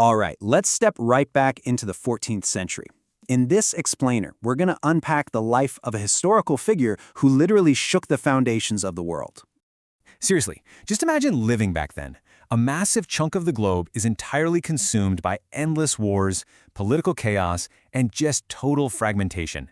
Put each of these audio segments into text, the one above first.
All right, let's step right back into the 14th century. In this explainer, we're going to unpack the life of a historical figure who literally shook the foundations of the world. Seriously, just imagine living back then. A massive chunk of the globe is entirely consumed by endless wars, political chaos, and just total fragmentation.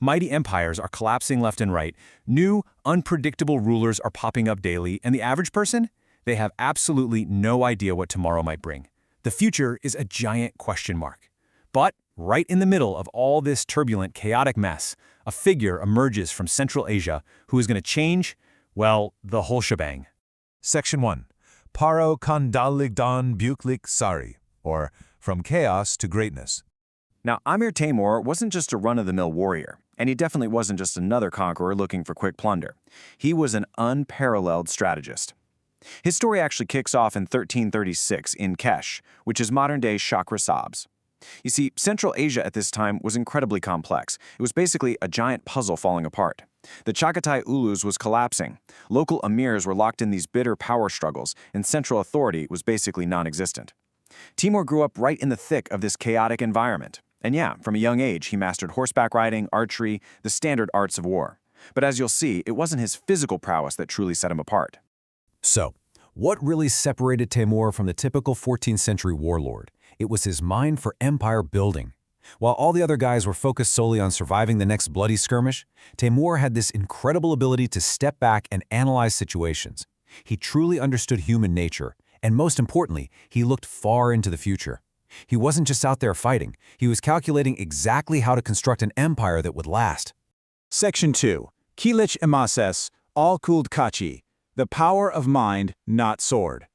Mighty empires are collapsing left and right. New, unpredictable rulers are popping up daily, and the average person? They have absolutely no idea what tomorrow might bring. The future is a giant question mark. But right in the middle of all this turbulent, chaotic mess, a figure emerges from Central Asia who is going to change, well, the whole shebang. Section 1. Paro Kondaligdan Buklik Sari, or From Chaos to Greatness. Now, Amir Temur wasn't just a run-of-the-mill warrior, and he definitely wasn't just another conqueror looking for quick plunder. He was an unparalleled strategist. His story actually kicks off in 1336 in Kesh, which is modern-day Shakra-Sabs. You see, Central Asia at this time was incredibly complex. It was basically a giant puzzle falling apart. The Chagatai Ulus was collapsing. Local emirs were locked in these bitter power struggles, and central authority was basically non-existent. Timur grew up right in the thick of this chaotic environment. And yeah, from a young age, he mastered horseback riding, archery, the standard arts of war. But as you'll see, it wasn't his physical prowess that truly set him apart. So, what really separated Temur from the typical 14th century warlord? It was his mind for empire building. While all the other guys were focused solely on surviving the next bloody skirmish, Temur had this incredible ability to step back and analyze situations. He truly understood human nature, and most importantly, he looked far into the future. He wasn't just out there fighting, he was calculating exactly how to construct an empire that would last. Section 2. Kilich Emases, Al-Kud Kachi, the power of mind, not sword.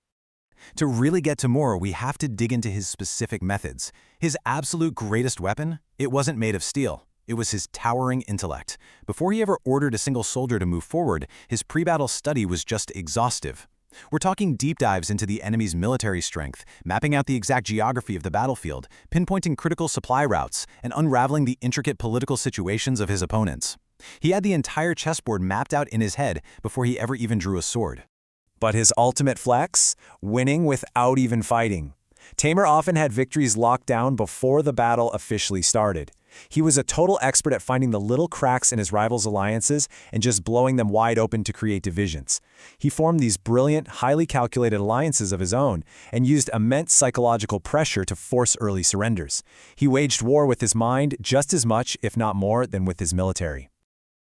To really get Temur, we have to dig into his specific methods. His absolute greatest weapon? It wasn't made of steel. It was his towering intellect. Before he ever ordered a single soldier to move forward, his pre-battle study was just exhaustive. We're talking deep dives into the enemy's military strength, mapping out the exact geography of the battlefield, pinpointing critical supply routes, and unraveling the intricate political situations of his opponents. He had the entire chessboard mapped out in his head before he ever even drew a sword. But his ultimate flex? Winning without even fighting. Temur often had victories locked down before the battle officially started. He was a total expert at finding the little cracks in his rivals' alliances and just blowing them wide open to create divisions. He formed these brilliant, highly calculated alliances of his own and used immense psychological pressure to force early surrenders. He waged war with his mind just as much, if not more, than with his military.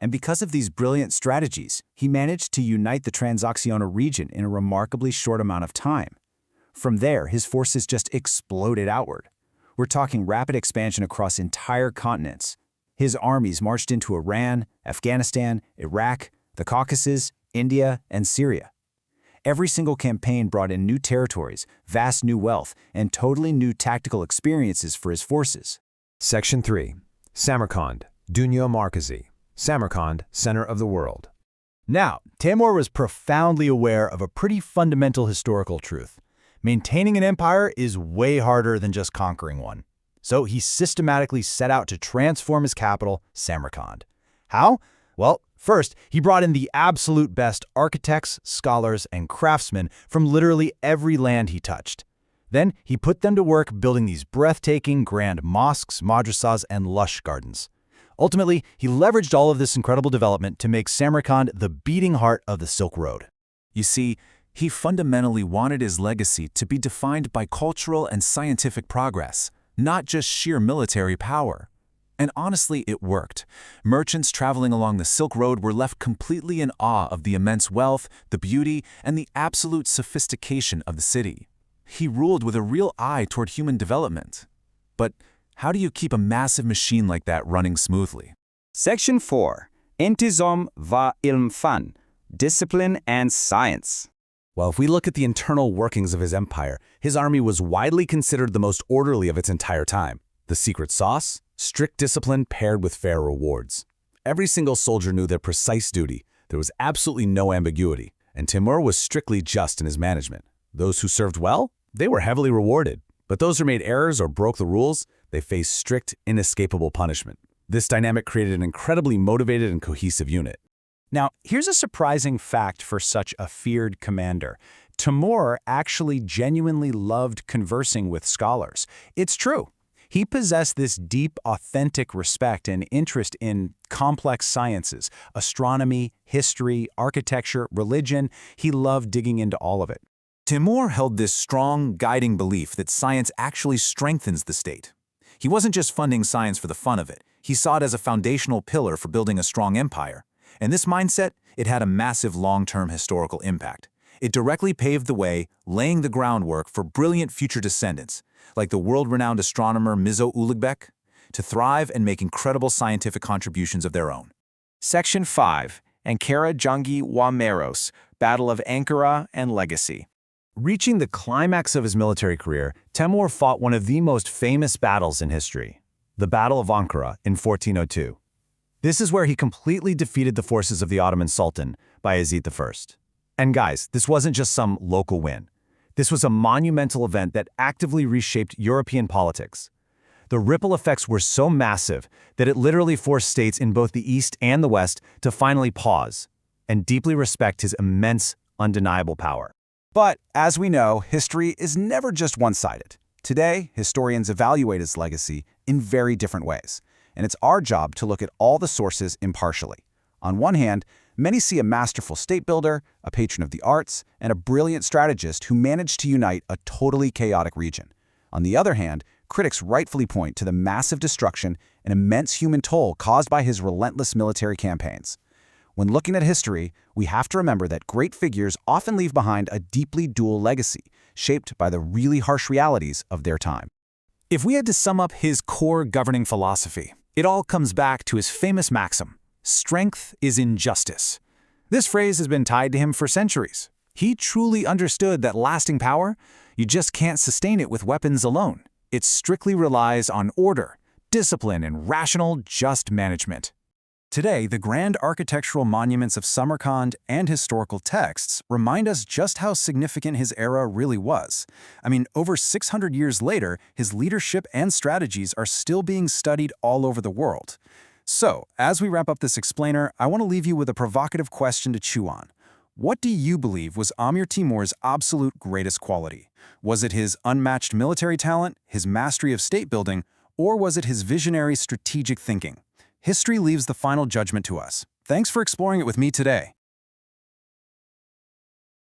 And because of these brilliant strategies, he managed to unite the Transoxiana region in a remarkably short amount of time. From there, his forces just exploded outward. We're talking rapid expansion across entire continents. His armies marched into Iran, Afghanistan, Iraq, the Caucasus, India, and Syria. Every single campaign brought in new territories, vast new wealth, and totally new tactical experiences for his forces. Section 3. Samarkand, Dunyo Markazi. Samarkand, center of the world. Now, Temur was profoundly aware of a pretty fundamental historical truth. Maintaining an empire is way harder than just conquering one. So he systematically set out to transform his capital, Samarkand. How? Well, first, he brought in the absolute best architects, scholars, and craftsmen from literally every land he touched. Then he put them to work building these breathtaking grand mosques, madrasas, and lush gardens. Ultimately, he leveraged all of this incredible development to make Samarkand the beating heart of the Silk Road. You see, he fundamentally wanted his legacy to be defined by cultural and scientific progress, not just sheer military power. And honestly, it worked. Merchants traveling along the Silk Road were left completely in awe of the immense wealth, the beauty, and the absolute sophistication of the city. He ruled with a real eye toward human development. But how do you keep a massive machine like that running smoothly? Section 4. Intizam va ilm fan, discipline and science. Well, if we look at the internal workings of his empire, his army was widely considered the most orderly of its entire time. The secret sauce? Strict discipline paired with fair rewards. Every single soldier knew their precise duty. There was absolutely no ambiguity, and Temur was strictly just in his management. Those who served well, they were heavily rewarded. But those who made errors or broke the rules, they faced strict, inescapable punishment. This dynamic created an incredibly motivated and cohesive unit. Now, here's a surprising fact for such a feared commander. Temur actually genuinely loved conversing with scholars. It's true. He possessed this deep, authentic respect and interest in complex sciences, astronomy, history, architecture, religion. He loved digging into all of it. Temur held this strong, guiding belief that science actually strengthens the state. He wasn't just funding science for the fun of it. He saw it as a foundational pillar for building a strong empire. And this mindset, it had a massive long-term historical impact. It directly paved the way, laying the groundwork for brilliant future descendants, like the world-renowned astronomer Mizo Ulugbek, to thrive and make incredible scientific contributions of their own. Section 5. Ankara Jangi wa Meros, Battle of Ankara and Legacy. Reaching the climax of his military career, Temur fought one of the most famous battles in history, the Battle of Ankara in 1402. This is where he completely defeated the forces of the Ottoman Sultan, Bayezid I. And guys, this wasn't just some local win. This was a monumental event that actively reshaped European politics. The ripple effects were so massive that it literally forced states in both the East and the West to finally pause and deeply respect his immense, undeniable power. But, as we know, history is never just one-sided. Today, historians evaluate his legacy in very different ways, and it's our job to look at all the sources impartially. On one hand, many see a masterful state builder, a patron of the arts, and a brilliant strategist who managed to unite a totally chaotic region. On the other hand, critics rightfully point to the massive destruction and immense human toll caused by his relentless military campaigns. When looking at history, we have to remember that great figures often leave behind a deeply dual legacy, shaped by the really harsh realities of their time. If we had to sum up his core governing philosophy, it all comes back to his famous maxim, "Strength is in justice." This phrase has been tied to him for centuries. He truly understood that lasting power, you just can't sustain it with weapons alone. It strictly relies on order, discipline, and rational, just management. Today, the grand architectural monuments of Samarkand and historical texts remind us just how significant his era really was. I mean, over 600 years later, his leadership and strategies are still being studied all over the world. So, as we wrap up this explainer, I want to leave you with a provocative question to chew on. What do you believe was Amir Temur's absolute greatest quality? Was it his unmatched military talent, his mastery of state building, or was it his visionary strategic thinking? History leaves the final judgment to us. Thanks for exploring it with me today.